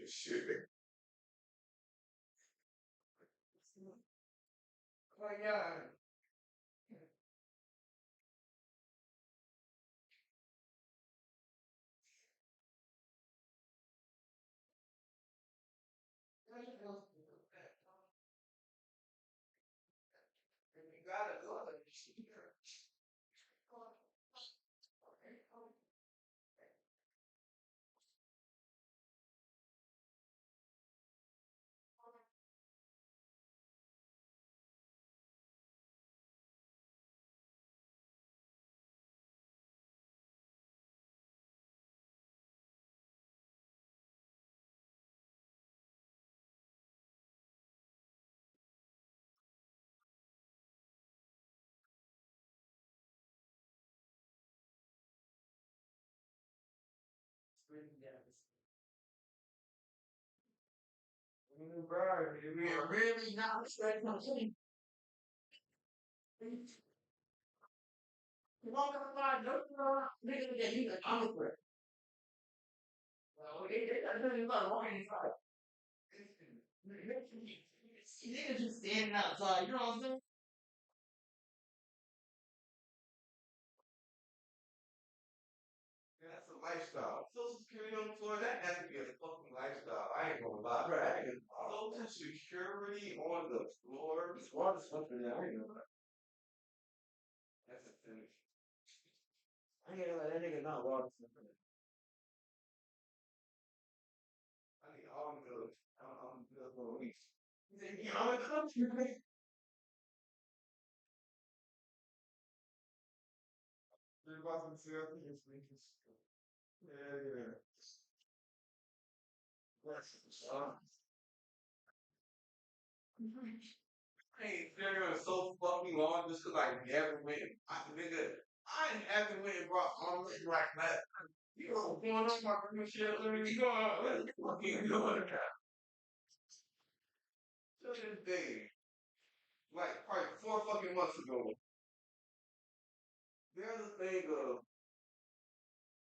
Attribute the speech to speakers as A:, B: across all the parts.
A: Shit. Oh yeah. You gotta go. Bro, you really not expecting to walk outside, no, nigga, that he's a comic book. Well, I know you're not walking inside. Niggas just standing outside, you know what I'm saying? That's a lifestyle. Social security on the floor, that has to be a fucking lifestyle. I ain't gonna lie. Right. Social security on the floor. It's water something that I ain't gonna lie. That's a finish. I ain't gonna let that nigga not water something. I need all good. I'm good for a week. He said, yeah, I'm a country, man. You're about to see us in this week. Yeah, yeah. Bless you. Hey, nigga was so fucking long just cause I never went. I haven't went and brought omelet like that. You know what's going on, my friend? Shit, you going on? What you fucking doing? To this day, like probably 4 fucking months ago, there's a thing of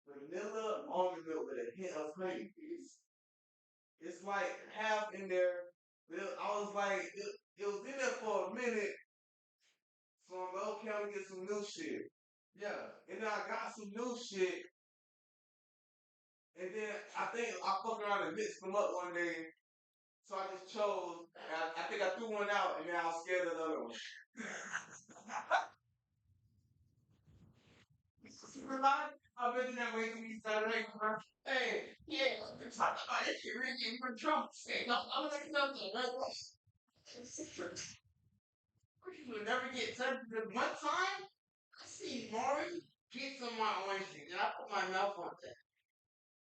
A: vanilla almond milk with a hint of honey. It's like half in there. I was like, it was in there for a minute, so I'm like, okay, I'm gonna get some new shit. Yeah, and then I got some new shit, and then I think I fucked around and mixed them up one day. So I just chose. I think I threw one out, and then I was scared of the other one. I've been that way to me Saturday. Hey, yeah, I'm talking about this shit really getting for Trump. Hey, no, I'm like nothing. You will never get tempted. One time, I seen Maury get some of my orange juice, and I put my mouth on that.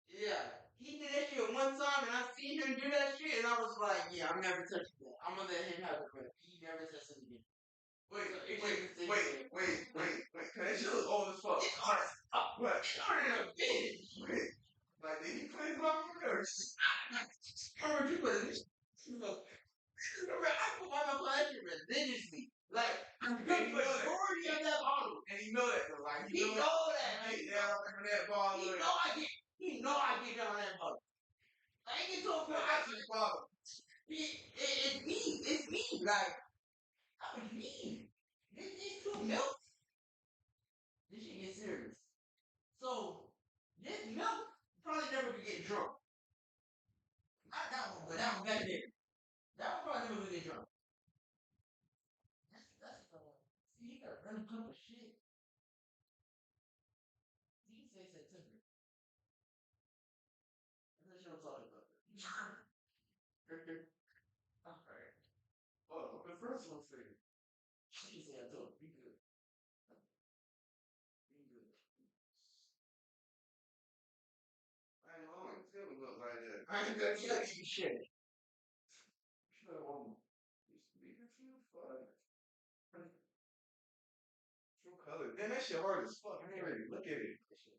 A: Yeah. He did that shit one time, and I seen him do that shit, and I was like, yeah, I'm never touching that. I'm gonna let him have it, but he never touches it again. Wait. That shit was old as fuck. It's hard as fuck. What? It's harder than a bitch. Wait. Like, did he play my first? I heard you put it. Remember, I put my mouth on that shit religiously. Like, the majority of that bottle. And you know that, though. Like, he know that. Like, down on that bottle. He know I get down on that bottle. I ain't get to a point I just bottle. It's me. Like, I was me. These two milks. This shit get serious. So, this milk probably never could get drunk. Not that one, but that one back there. That one probably never could get drunk. That's the one. See, you got a random cup of shit. You can say September. Unless you don't talk about it. Alright. Oh, the first one said, she said, I told you, be good. Be good. I ain't always gonna look like that. I ain't gonna tell you shit. Should have won. Used to be a few fun. True color. Man, that shit hard as fuck. I ain't ready to look at it. That shit.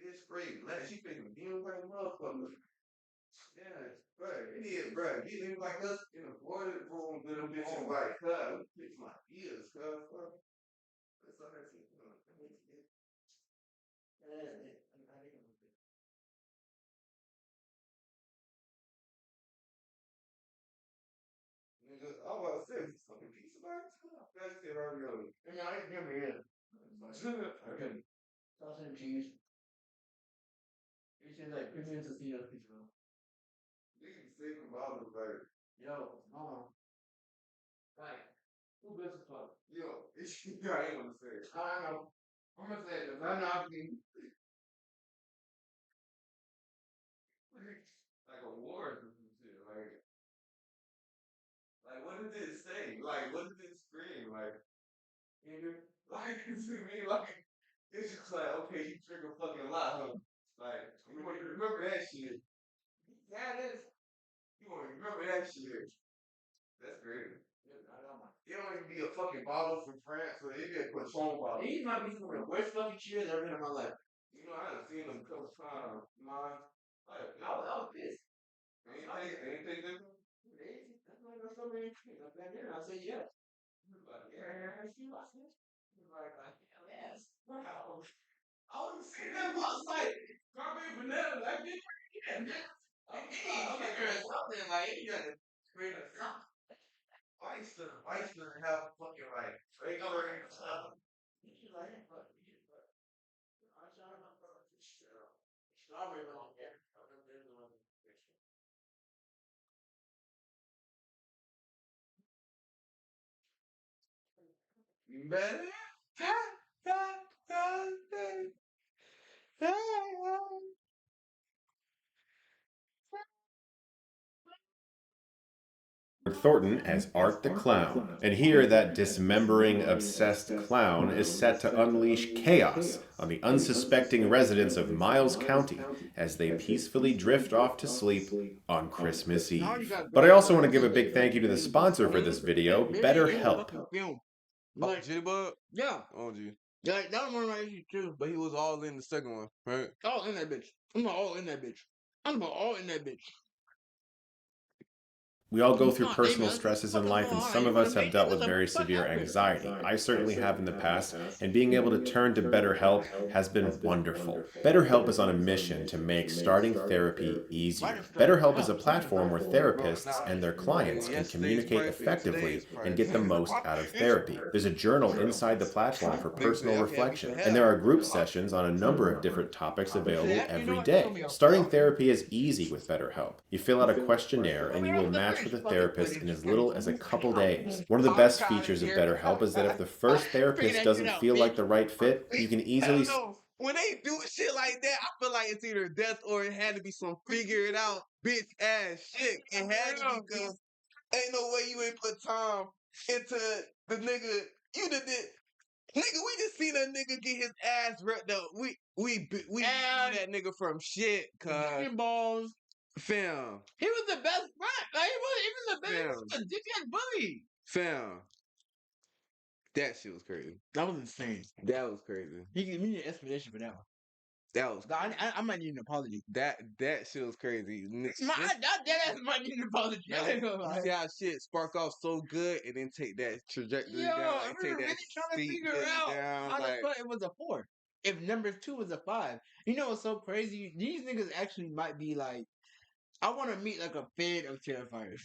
A: It's great. She thinking, you know, like a motherfucker. Yeah. Right, it is, bro. You niggas like us in the boiler room with them bitches like, cuz, fix my ears, cuz, fuck. That's all that's it. Nigga, I was saying, fucking piece of ice. That's it already. Yeah, I ain't never here. Okay. Sausage and cheese. You should like 15 to see those people. Niggas say from all the like, yo, mama. Like, who gives a fuck? Yo, it's I ain't gonna say it. I know. I'm gonna say it because I know I can like awards or some shit. Like what did it say? Like what did it scream? Nigga, like to me, like it's just like okay, you drink a fucking lot, huh? Like you want to remember that shit. Yeah, it is. You want to remember that shit. That's great. It don't even be a fucking bottle from France, or it be a Patron bottle. These might be some of the worst fucking cheers I've ever been in my life. You know, I done seen them a couple times. Mine, like, I was pissed. Anything different? That's why there's so many things. I've been there. I say yes. Like, yeah, I see what's this. Like, hell yes. Wow. I was seeing that. I was like, strawberry vanilla. Like, this right here. I'm like, something like, you got to create a something. Weister have fucking like regular stuff. You should like it, but you should like I saw my brother strawberry on there. Better.
B: Thornton as Art the Clown, and here that dismembering, obsessed clown is set to unleash chaos on the unsuspecting residents of Miles County as they peacefully drift off to sleep on Christmas Eve. But I also want to give a big thank you to the sponsor for this video, BetterHelp.
A: Like, Jitterbug? Yeah. Oh, G. Yeah, that was one of my issues too. But he was all in the second one, right? All in that bitch. I'm not all in that bitch. I'm about all in that bitch.
B: We all go through personal stresses in life, and some of us have dealt with very severe anxiety. I certainly have in the past, and being able to turn to BetterHelp has been wonderful. BetterHelp is on a mission to make starting therapy easier. BetterHelp is a platform where therapists and their clients can communicate effectively and get the most out of therapy. There's a journal inside the platform for personal reflection, and there are group sessions on a number of different topics available every day. Starting therapy is easy with BetterHelp. You fill out a questionnaire, and you will match with a therapist in as little as a couple days. One of the best features of BetterHelp is that if the first therapist doesn't feel like the right fit, you can easily...
A: When they do shit like that, I feel like it's either death or it had to be some figure it out bitch ass shit. It had to be because ain't no way you ain't put time into the nigga. You did it. Nigga, we just seen a nigga get his ass ripped up. We knew that nigga from shit, cuz. Balls. Fam. He was the best friend. Like, he wasn't even the best. He was a dickhead bully. Fam. That shit was crazy. That was insane. That was crazy. We need an explanation for that one. That was. I might need an apology. That shit was crazy. That might need an apology. You see how shit spark off so good and then take that trajectory down. Like, take that trying to figure out down, how the fuck it was a 4. If number 2 was a 5. You know what's so crazy? These niggas actually might be like, I want to meet like a fan of Terrifiers.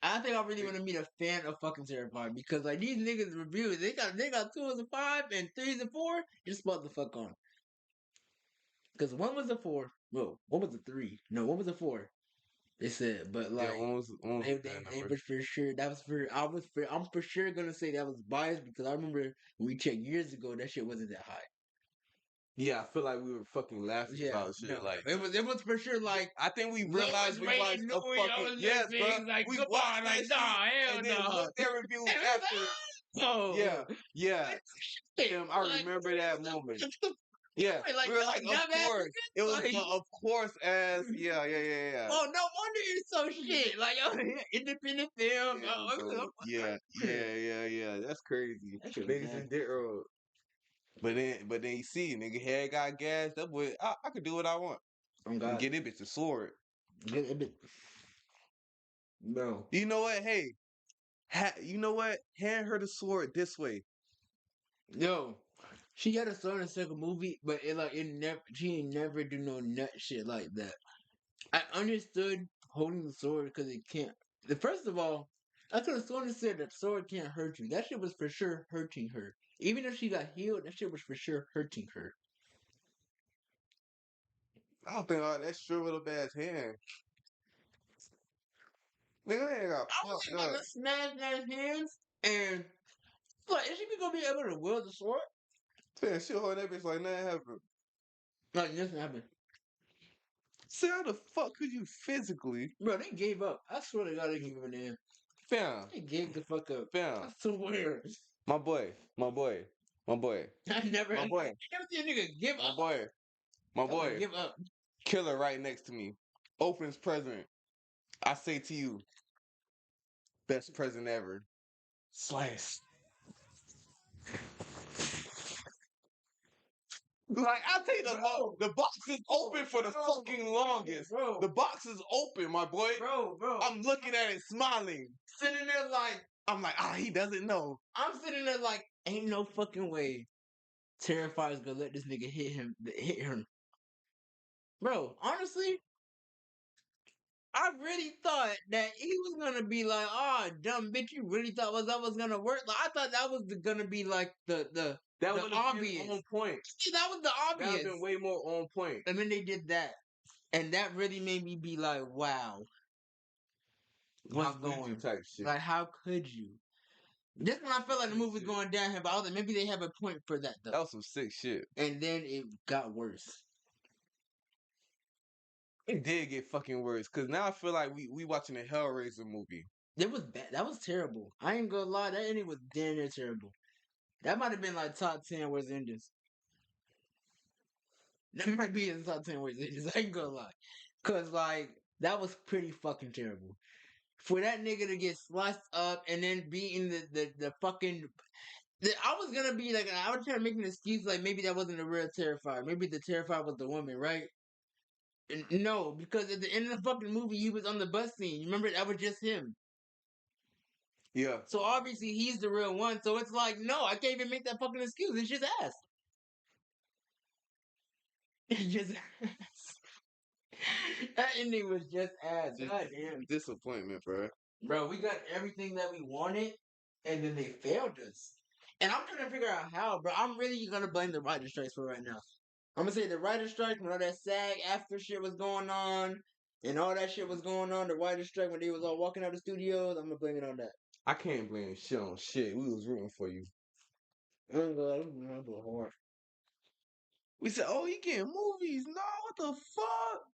A: I think I really want to meet a fan of fucking Terrifier because like these niggas reviews, they got 2 as a 5 and 3 as a 4. Just spot the fuck on. Because 1 was a 4. Well, what was a 3? No, what was a 4? They said, but like they was for sure. That was for I'm for sure gonna say that was biased because I remember when we checked years ago that shit wasn't that high. Yeah, I feel like we were fucking laughing about shit. No, like it was for sure. Like I think we realized we watched a fucking yes, bro. Like we watched like nah, hell and then looked at reviews after. Oh yeah. Damn, I remember that moment. Yeah, like, we were like, of course. It was like, of course as yeah. Oh, no wonder it's so shit. Like independent film. Yeah. That's crazy. Niggas in dirt road. But then you see, nigga head got gas. That boy, I could do what I want. I'm God. Get it bitch a sword.
C: Bro.
A: You know what? Hey, you know what? Hand her the sword this way.
C: Yo, she had a son in the second movie, but it never she ain't never do no nut shit like that. I understood holding the sword because it can't. The first of all, I could have sworn it said that sword can't hurt you. That shit was for sure hurting her. Even if she got healed, that shit was for sure hurting her.
A: I don't think all that shriveled up ass hand. Nigga, they ain't got
C: I was
A: fucked
C: about
A: up.
C: to smash that hands and like, is she gonna be able to wield the sword?
A: Man, she hold that bitch like nothing happened.
C: Like nothing happened.
A: See how the fuck could you physically?
C: Bro, they gave up. I swear to God, they gave up in the end.
A: Fam,
C: They gave the fuck up.
A: fam.
C: I swear.
A: My boy, my boy, my boy,
C: I never
A: my boy,
C: see a nigga give
A: my
C: up.
A: boy, my boy.
C: Give up.
A: Killer right next to me. Opens present. I say to you, best present ever. Slice. Like I tell you, the box is open for the fucking longest.
C: Bro.
A: The box is open, my boy.
C: Bro.
A: I'm looking at it, smiling.
C: Sitting there like,
A: I'm like, he doesn't know.
C: I'm sitting there like, ain't no fucking way Terrifier's gonna let this nigga hit him. Bro, honestly, I really thought that he was gonna be like, oh, dumb bitch, you really thought that was gonna work? Like, I thought that was gonna be like the obvious.
A: On point.
C: That was the
A: That would
C: obvious.
A: have been way more on point.
C: And then they did that. And that really made me be like, wow.
A: What's going type shit?
C: Like, how could you? This when I felt like the movie was going downhill, but I was like, maybe they have a point for that though.
A: That was some sick shit.
C: And then it got worse.
A: It did get fucking worse, cause now I feel like we watching a Hellraiser movie.
C: It was bad. That was terrible. I ain't gonna lie, that ending was damn near terrible. That might have been like top 10 worst endings. That might be in the top 10 worst endings. I ain't gonna lie. Cause like that was pretty fucking terrible. For that nigga to get sliced up and then be in the fucking I was gonna be like, I was trying to make an excuse like maybe that wasn't a real Terrifier. Maybe the Terrifier was the woman, right? No, because at the end of the fucking movie, he was on the bus scene. You remember that was just him.
A: Yeah.
C: So obviously he's the real one. So it's like, no, I can't even make that fucking excuse. It's just ass. It's just ass. That ending was just ass. God damn.
A: Disappointment, bro.
C: Bro, we got everything that we wanted, and then they failed us. And I'm trying to figure out how, bro. I'm really gonna blame the writer strikes for right now. I'm gonna say the writer strike when all that SAG after shit was going on, and all that shit was going on. The writer strike when they was all walking out of the studios. I'm gonna blame it on that.
A: I can't blame shit on shit. We was rooting for you.
C: I'm going hard.
A: We said, "Oh, he getting movies." No, what the fuck?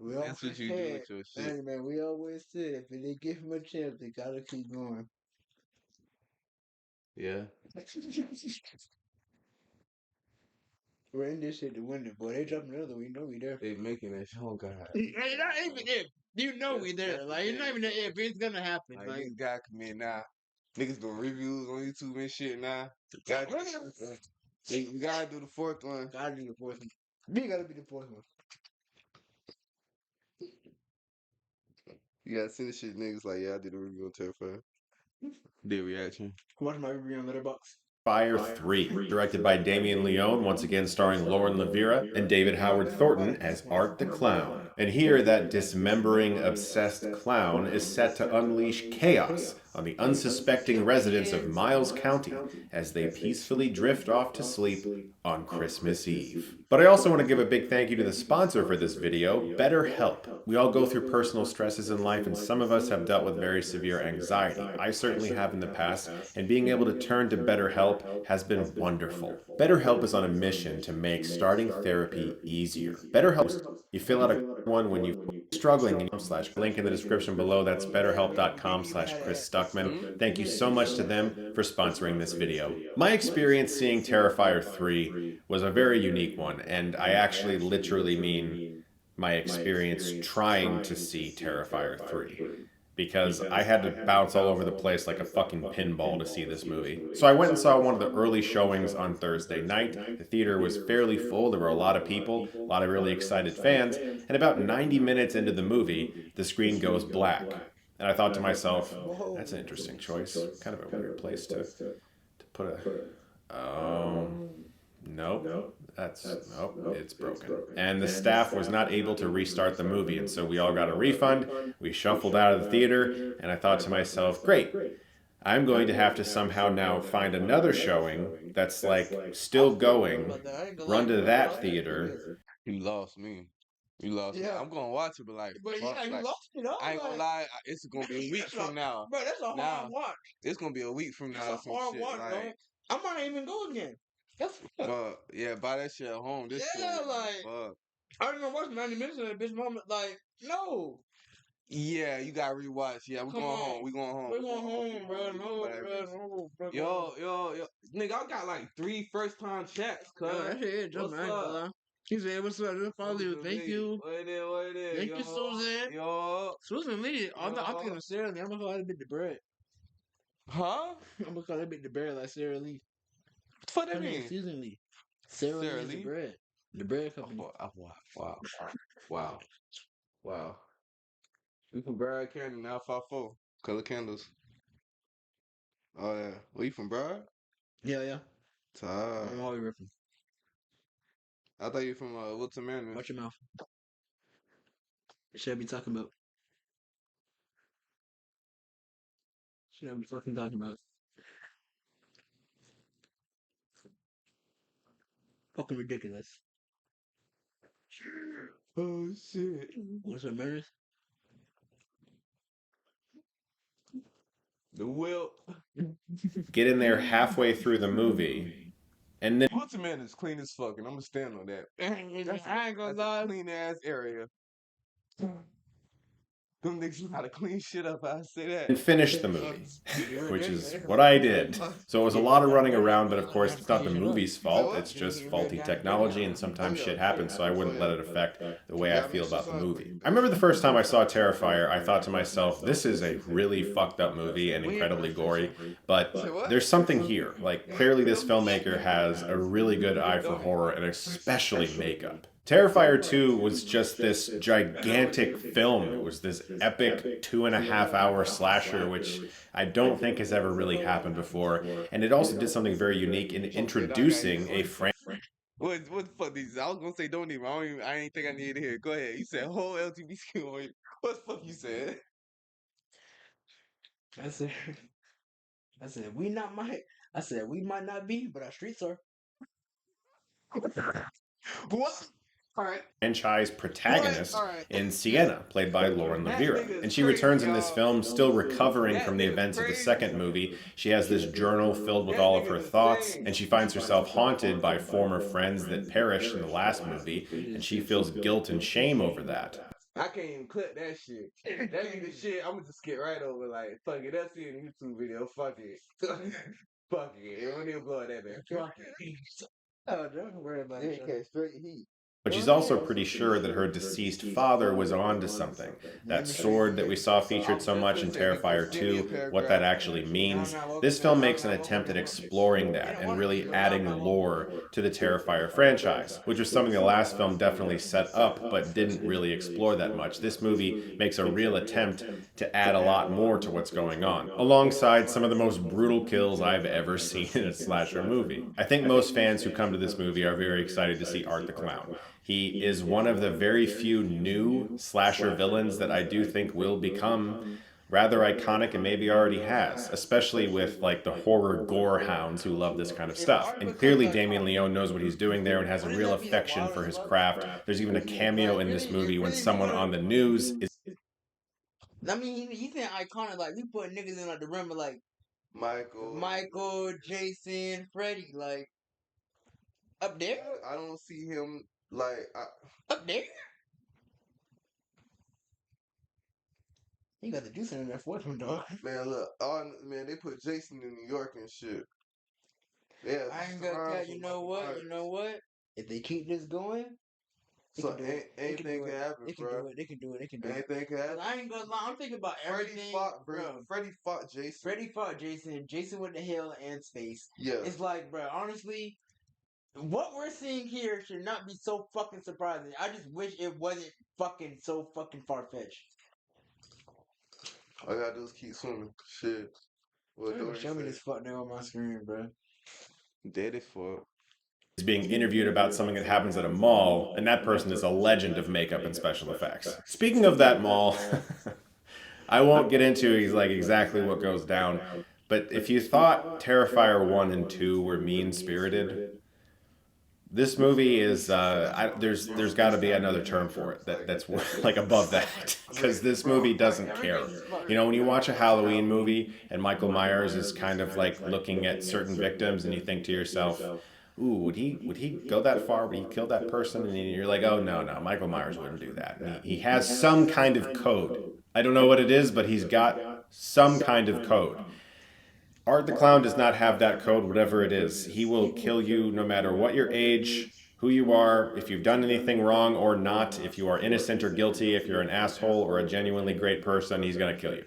A: That's what you do with your shit.
C: Hey, man, we always said if they give him a chance, they gotta keep going.
A: Yeah.
C: We're in this shit to win it, boy. They dropping another. We know we there.
A: They making that shit. Oh God.
C: Hey, not even if. You know we there. Like it's not even an if. It's gonna happen.
A: Like,
C: Like
A: these guys come in now. Niggas doing reviews on YouTube and shit now. We gotta do the fourth one.
C: gotta do the fourth one. We gotta be the fourth one.
A: You gotta send the shit to niggas like, yeah, I did a review on Terrifier. Did reaction.
C: Watch my review on Letterboxd.
B: Terrifier 3, directed by Damien Leone, once again starring Lauren Levira and David Howard Thornton as Art the Clown. And here, that dismembering, obsessed clown is set to unleash chaos on the unsuspecting residents of Miles County as they peacefully drift off to sleep on Christmas Eve. But I also want to give a big thank you to the sponsor for this video, BetterHelp. We all go through personal stresses in life, and some of us have dealt with very severe anxiety. I certainly have in the past, and being able to turn to BetterHelp has been wonderful. BetterHelp is on a mission to make starting therapy easier. BetterHelp, you fill out a one when you're struggling, / link in the description below. That's betterhelp.com/Chris Stuckman. Thank you so much to them for sponsoring this video. My experience seeing Terrifier 3 was a very unique one, and I actually literally mean my experience trying to see Terrifier 3. because I had to bounce all over the place like a fucking pinball to see this movie. So I went and saw one of the early showings on Thursday night. The theater was fairly full. There were a lot of people, a lot of really excited fans, and about 90 minutes into the movie, the screen goes black. And I thought to myself, that's an interesting choice. Kind of a weird place to put a. Nope. Nope, it's broken. And the staff was not able to restart the movie, and so we all got a refund. We shuffled out of the theater, and I thought to myself, great, I'm going to have to somehow now find another showing that's like still going, run to that theater.
A: You lost me. You lost me.
C: Yeah.
A: I'm gonna watch it, but like,
C: But
A: fuck,
C: yeah, you
A: like,
C: lost it all.
A: I ain't gonna
C: like,
A: lie. It's gonna be a week
C: that's
A: from now.
C: Bro, that's a hard
A: Now,
C: watch.
A: it's gonna be a week from now.
C: That's a
A: Some
C: hard
A: shit.
C: watch, bro.
A: Like,
C: I might even go again. That's
A: but yeah, buy that shit at home. This
C: yeah,
A: shit,
C: like
A: fuck.
C: I don't even watch 90 minutes of that bitch moment. Like, no.
A: Yeah, you gotta rewatch. Yeah, we
C: Come
A: going
C: on.
A: home. We going home.
C: We're going home, bro. No,
A: Whatever.
C: bro. No, bro.
A: Yo, nigga, I got like 3 first-time chats, cuz.
C: Yo, that shit is just
A: What's up?
C: He said, what's up? Just follow you. Thank you.
A: What it is?
C: Thank you, Susan.
A: Yo.
C: Susan Lee. I'm
A: Yo.
C: thinking of Sarah Lee. I'm gonna call that bitch the bread.
A: Huh?
C: I'm gonna call that bitch the bread like Sarah Lee.
A: What the fuck
C: Her
A: that
C: name
A: mean?
C: is Susan Lee. Sarah Lee is the
A: Lee?
C: bread. The bread company.
A: Wow. We from Brad Canyon, now 5-4. Color candles. Oh, yeah. Where you from, Brad?
C: Yeah.
A: Tired.
C: I'm always ripping.
A: I thought you from Wilton Manor.
C: Watch your mouth. Should I be talking about? Should I be fucking talking about? Fucking ridiculous.
A: Oh, shit.
C: What's up, Meredith?
A: The Wilt.
B: Get in there halfway through the movie, and then
A: Wilton Manor is clean as fuck, and I'm gonna stand on that.
C: I ain't gonna
A: That's
C: lie.
A: a clean ass area. Them niggas know how to clean shit up, I say that.
B: finish the movie, which is what I did. So it was a lot of running around, but of course it's not the movie's fault, it's just faulty technology, and sometimes shit happens, so I wouldn't let it affect the way I feel about the movie. I remember the first time I saw Terrifier, I thought to myself, this is a really fucked up movie and incredibly gory, but there's something here. Like, clearly this filmmaker has a really good eye for horror, and especially makeup. Terrifier 2 was just this gigantic film. It was this epic 2.5-hour slasher, which I don't think has ever really happened before. And it also did something very unique in introducing a franchise.
A: What the fuck these? I was gonna say don't even. I ain't think I needed to hear it. Go ahead. You said whole LGBTQ on you. What the fuck you said?
C: I said, we might not be, but our streets are.
A: What? Alright.
B: Franchise protagonist in Sienna, played by Lauren
A: That
B: Levera.
A: nigga is
B: And she
A: crazy,
B: returns in this
A: y'all.
B: film still recovering
A: That
B: from the
A: nigga
B: events of the
A: crazy.
B: second movie. She has this journal filled with
A: That
B: all of
A: nigga
B: her
A: is
B: thoughts,
A: insane.
B: and she finds herself haunted by former friends that perished in the last movie, and she feels guilt and shame over that.
A: I can't even clip that shit. That be the shit. I'm gonna just skip right over. Like, fuck it. That's it in the YouTube video. Fuck it. Fuck it. It won't even blow that man. Fuck it.
C: Oh, don't worry about it.
A: Okay, straight heat.
B: But she's also pretty sure that her deceased father was onto something. That sword that we saw featured so much in Terrifier 2, what that actually means. This film makes an attempt at exploring that and really adding lore to the Terrifier franchise, which was something the last film definitely set up but didn't really explore that much. This movie makes a real attempt to add a lot more to what's going on, alongside some of the most brutal kills I've ever seen in a slasher movie. I think most fans who come to this movie are very excited to see Art the Clown. He is one of the very few new slasher villains that I do think will become rather iconic and maybe already has, especially with like the horror gore hounds who love this kind of stuff. And clearly Damien Leone knows what he's doing there and has a real affection for his craft. There's even a cameo in this movie when someone on the news is...
C: I mean, he's saying iconic. Like, we put niggas in like the rim of like
A: Michael,
C: Jason, Freddy, like up there,
A: I don't see him like.
C: up there. You got the juice in there for him, dog.
A: Man, look, man, they put Jason in New York and shit. Yeah,
C: I ain't gonna tell you know what? If they keep this going,
A: So anything can happen,
C: They can
A: bro.
C: do it. They can do it. They can do it.
A: Anything can
C: 'Cause
A: happen.
C: I ain't gonna lie. I'm thinking about everything.
A: Freddie fought Jason.
C: Freddie fought Jason. Jason went to hell and space.
A: Yeah.
C: It's like, bro, honestly, what we're seeing here should not be so fucking surprising. I just wish it wasn't fucking so fucking far fetched.
A: All I gotta do is keep swimming. Shit. Well,
C: Show me this fuck there on my screen, bro.
A: Dead as fuck.
B: Is being interviewed about something that happens at a mall, and that person is a legend of makeup and special effects. Speaking of that mall, I won't get into exactly what goes down, but if you thought Terrifier 1 and 2 were mean-spirited, this movie is there's got to be another term for it that's like above that, because this movie doesn't care. You know, when you watch a Halloween movie and Michael Myers is kind of like looking at certain victims and you think to yourself, ooh, would he go that far? Would he kill that person? And you're like, oh no, Michael Myers wouldn't do that. And he has some kind of code. I don't know what it is, but he's got some kind of code. Art the Clown does not have that code, whatever it is. He will kill you no matter what your age, who you are, if you've done anything wrong or not, if you are innocent or guilty, if you're an asshole or a genuinely great person, he's going to kill you.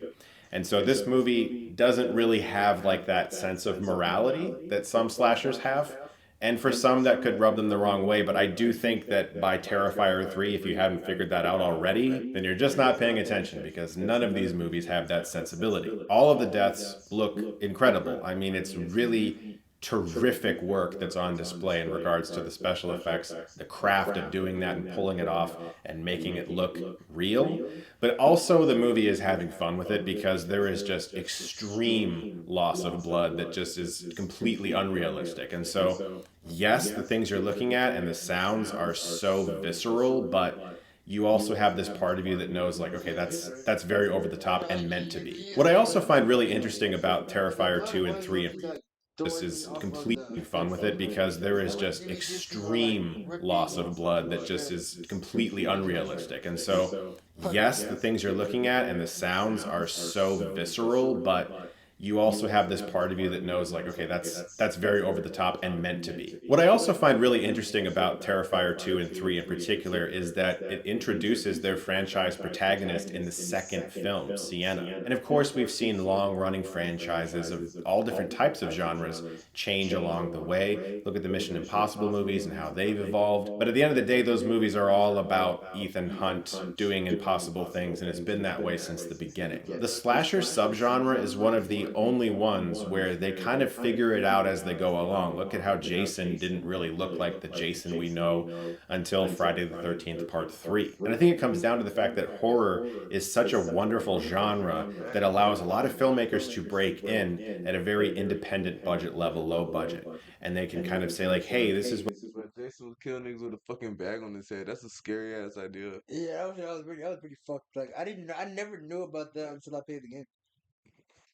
B: And so this movie doesn't really have like that sense of morality that some slashers have. And for some, that could rub them the wrong way. But I do think that by Terrifier 3, if you haven't figured that out already, then you're just not paying attention, because none of these movies have that sensibility. All of the deaths look incredible. I mean, it's really terrific work that's on display in regards to the special effects, the craft of doing that and pulling it off and making it look real. But also the movie is having fun with it, because there is just extreme loss of blood that just is completely unrealistic. And so, yes, the things you're looking at and the sounds are so visceral, but you also have this part of you that knows, like, okay, that's very over the top and meant to be. What I also find really interesting about Terrifier 2 and 3, and this is completely fun with it, because there is just extreme loss of blood that just is completely unrealistic. And so, yes, the things you're looking at and the sounds are so visceral, but you also have this part of you that knows, like, okay, that's very over the top and meant to be. What I also find really interesting about Terrifier 2 and 3 in particular is that it introduces their franchise protagonist in the second film, Sienna. And of course, we've seen long-running franchises of all different types of genres change along the way. Look at the Mission Impossible movies and how they've evolved. But at the end of the day, those movies are all about Ethan Hunt doing impossible things, and it's been that way since the beginning. The slasher subgenre is one of the only ones where they kind of figure it out as they go along. Look at how Jason didn't really look like the Jason we know until Friday the 13th Part 3. And I think it comes down to the fact that horror is such a wonderful genre that allows a lot of filmmakers to break in at a very independent budget level, low budget. And they can kind of say, like, hey, this is
A: When Jason was killing niggas with a fucking bag on his head, that's a scary ass idea.
C: Yeah, that was pretty fucked. Like, I never knew about that until I played the game.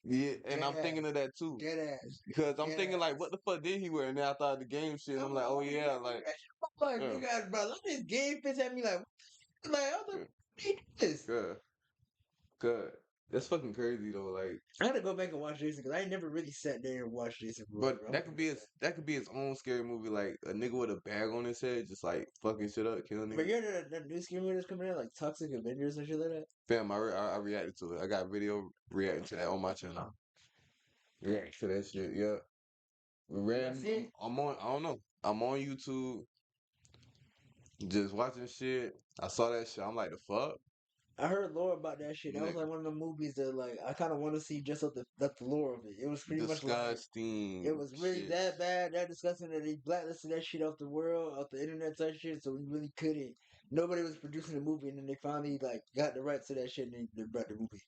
A: Yeah, and I'm thinking of that too.
C: Dead ass.
A: Because I'm thinking, like, what the fuck did he wear? And then I thought of the game shit. I'm like, oh yeah, like,
C: You guys, bro, look at this game fits at me like, I was like, what this?
A: good. That's fucking crazy though. Like,
C: I gotta go back and watch Jason, because I never really sat there and watched Jason.
A: but that could be his own scary movie, like a nigga with a bag on his head, just like fucking shit up, killing niggas.
C: But you know that new scary movie that's coming out, like Toxic Avengers and shit like that?
A: Fam, I reacted to it. I got a video reacting to that on my channel. React to that shit, yeah. I'm on. I don't know. I'm on YouTube, just watching shit. I saw that shit. I'm like, the fuck.
C: I heard lore about that shit. That was like one of the movies that, like, I kind of want to see just the lore of it. It was pretty much like, it was really
A: shit.
C: that bad, that disgusting, that they blacklisted that shit off the world, off the internet type shit. So we really couldn't. Nobody was producing the movie, and then they finally like got the rights to that shit, and they brought the movie.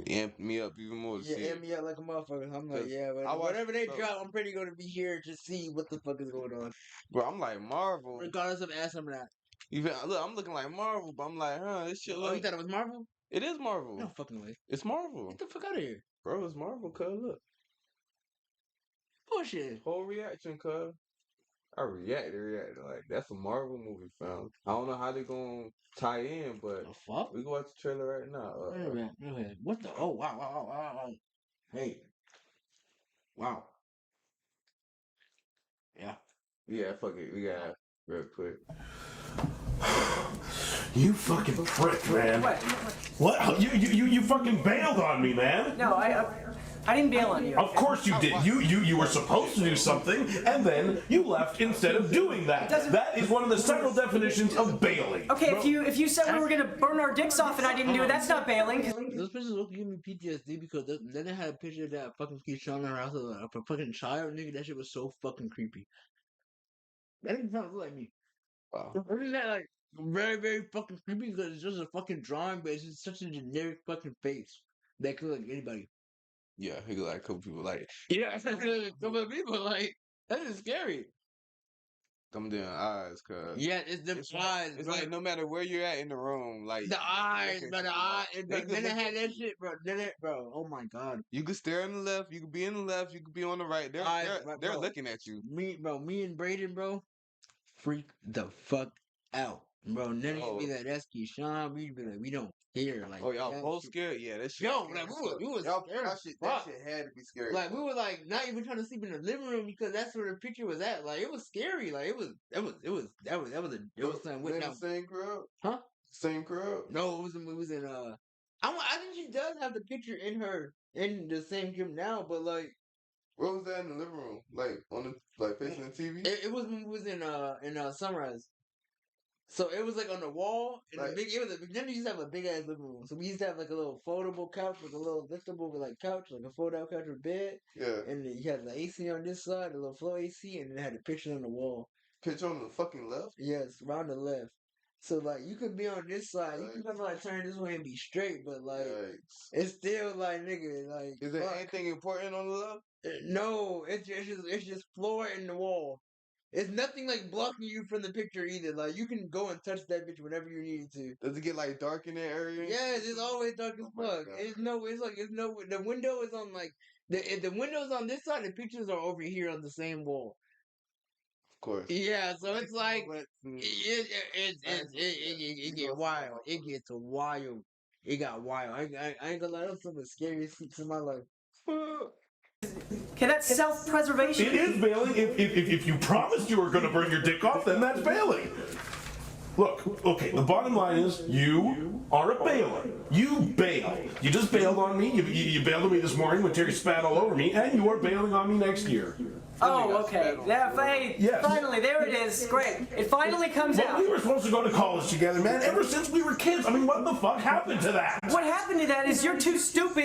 A: Amped me up even more.
C: Yeah, amped me up like a motherfucker. I'm like, yeah, but whatever they drop, I'm pretty gonna be here to see what the fuck is going on.
A: Bro, I'm like Marvel.
C: Regardless of ass or not.
A: Even look, I'm looking like Marvel, but I'm like, this shit look.
C: Oh, you thought it was Marvel?
A: It is Marvel.
C: No fucking way.
A: It's Marvel.
C: Get the fuck out of here.
A: Bro, it's Marvel, cuz look.
C: Bullshit.
A: Whole reaction, cuz. I reacted. Like, that's a Marvel movie, fam. I don't know how they gonna tie in, but
C: the fuck?
A: We can watch the trailer right now.
C: Go ahead. What the? Oh, wow. Hey. Wow. Yeah.
A: Yeah, fuck it. We got real quick.
D: You fucking prick, man. What? You fucking bailed on me, man.
E: No, I didn't bail on you.
D: Of course you did. You were supposed to do something, and then you left instead of doing that. That is one of the several definitions of bailing.
E: Okay, if you said we were gonna burn our dicks off and I didn't do it, that's not bailing.
C: Those pictures look give me PTSD because then they had a picture of that fucking kid showing her house of a fucking child, nigga. That shit was so fucking creepy. That didn't sound like me.
A: Wow.
C: Isn't that like very, very fucking creepy because it's just a fucking drawing, but it's just such a generic fucking face that could look like anybody.
A: Yeah, he look like a couple people like
C: Yeah, a couple of people like that is scary.
A: them damn eyes, cuz.
C: Yeah, it's the eyes.
A: It's
C: bro.
A: like no matter where you're at in the room, like
C: The eyes,
A: looking
C: but the
A: to
C: eyes.
A: They
C: But
A: could
C: then they
A: look
C: had that shit, bro. Then it, bro. Oh my god.
A: you could stare on the left, you could be in the left, you could be on the right. They're
C: Bro.
A: looking at you.
C: Me and Braden, bro, freak the fuck out, bro. And then it'd be like, that's Keyshawn. We'd be like, we don't care. Like,
A: Oh, y'all
C: that
A: both
C: shit-
A: scared? Yeah, that shit.
C: Yo, like, we was
A: y'all,
C: scared
A: that
C: as
A: shit,
C: fuck.
A: that shit had to be scary.
C: Like, we were like not even trying to sleep in the living room because that's where the picture was at. Like, it was scary. Like, it was something with
A: in
C: that.
A: the same crowd?
C: Huh?
A: Same crowd?
C: No, it was in I think she does have the picture in the same gym now, but like
A: What was that in the living room? Like on the facing the TV?
C: it was when we was in Sunrise. So it was like on the wall, and
A: Like-
C: then we used to have a big ass living room. So we used to have like a little foldable couch, like a little liftable like couch, like a fold out couch with bed,
A: Yeah.
C: and then you had the AC on this side, a little flow AC, and then it had a picture on the wall.
A: Picture on the fucking left?
C: Yes, around the left. So like you could be on this side, you can kind of like turn this way and be straight, but like
A: Yikes.
C: it's still like nigga, like
A: Is there
C: fuck.
A: anything important on the left?
C: No, it's just floor and the wall. It's nothing like blocking you from the picture either. Like you can go and touch that bitch whenever you need to.
A: Does it get like dark in that area?
C: Yes, it's always dark as
A: Oh my
C: fuck.
A: God.
C: It's no. The window is on like if the window's on this side, the pictures are over here on the same wall.
A: Of course.
C: Yeah, so it's like
A: But,
C: it get wild. It gets wild. It got wild. I ain't gonna lie. That was some of the scariest shit in my life.
E: Okay, that's self-preservation.
D: It is bailing. If you promised you were going to burn your dick off, then that's bailing. Look, okay, the bottom line is you are a bailer. You bailed. You just bailed on me. You bailed on me this morning when Terry spat all over me, and you are bailing on me next year.
E: Oh, okay. Yeah,
D: Yes.
E: finally, there it is. Great. It finally comes
D: Well,
E: out.
D: we were supposed to go to college together, man, ever since we were kids. I mean, what the fuck happened to that?
E: What happened to that is you're too stupid